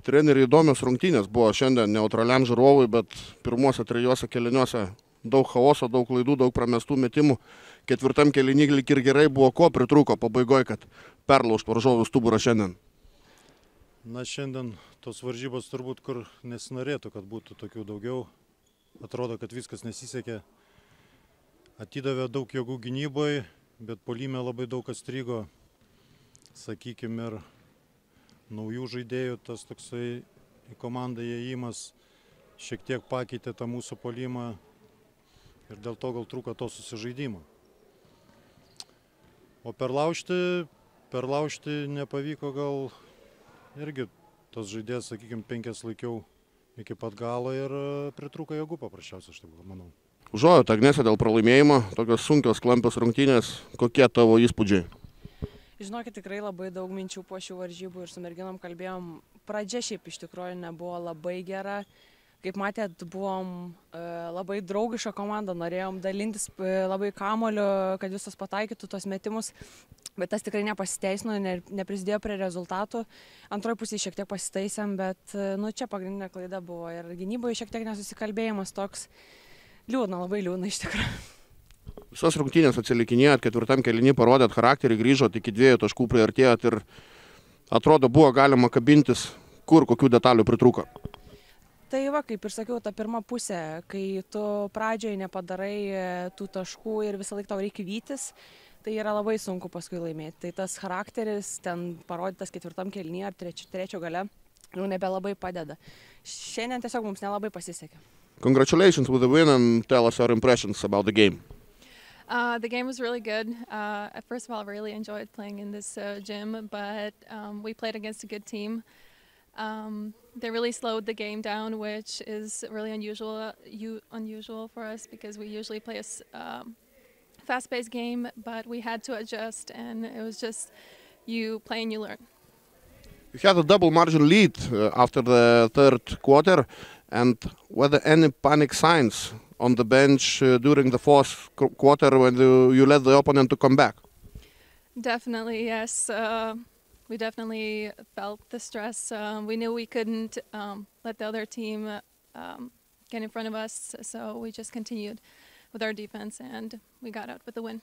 Treneri, įdomios rungtynės buvo šiandien neutraliam žiūrovui, bet pirmuose 3 kėliniuose daug chaoso, daug klaidų, daug pramestų metimų. Ketvirtam kėliny lyg ir gerai buvo, ko pritrūko pabaigoje, kad perlaužtų varžovų stuburą šiandien. Na, šiandien tos varžybos turbūt kur nesinorėtų, kad būtų tokių daugiau. Atrodo, kad viskas nesisekė. Atidavė daug jėgų gynyboje, bet puolime labai daug kas strigo. Sakykime, ir naujų žaidėjų tas toksai į komandą įėjimas šiek tiek pakeitė tą mūsų puolimą ir dėl to gal trūko to susižaidimo. O perlaužti nepavyko, gal irgi tos žaidėjas, sakykime, 5 laikiau iki pat galo ir pritrūko jėgų paprasčiausiai, aš taip manau. Užuojauta Agnese dėl pralaimėjimo, tokios sunkios klampios rungtynės, kokie tavo įspūdžiai? Žinokit, tikrai labai daug minčių po šių varžybų ir su merginom kalbėjom. Pradžia šiaip iš tikrųjų nebuvo labai gera. Kaip matėt, buvom labai draugiška komanda, norėjom dalintis labai kamoliu, kad visos pataikytų tos metimus, bet tas tikrai nepasiteisino, neprisidėjo prie rezultatų. Antroji pusė šiek tiek pasitaisėm, bet čia pagrindinė klaida buvo ir gynyboje šiek tiek nesusikalbėjimas toks liūdna, labai liūdna iš tikrųjų. Visas rungtynės atsilikinėjot, ketvirtam kėliny parodėt charakterį, grįžot iki 2 taškų priartėjot ir atrodo buvo galima kabintis, kur kokių detalių pritrūko. Tai va, kaip ir sakiau, ta pirma pusė, kai tu pradžioje nepadarai tų taškų ir visą laiką tau reikia vytis, tai yra labai sunku paskui laimėti. Tai tas charakteris ten parodytas ketvirtam kėlinyje ar trečio gale jau nebelabai padeda. Šiandien tiesiog mums nelabai pasisekė. Congratulations with the win and tell us your impressions about the game. The game was really good. First of all, I really enjoyed playing in this gym, but we played against a good team. They really slowed the game down, which is really unusual for us because we usually play a fast-paced game, but we had to adjust, and it was just you play and you learn. You had a double margin lead after the third quarter, and were there any panic signs on the bench during the fourth quarter when you led the opponent to come back? Definitely, yes. We definitely felt the stress. We knew we couldn't let the other team get in front of us, so we just continued with our defense and we got out with the win.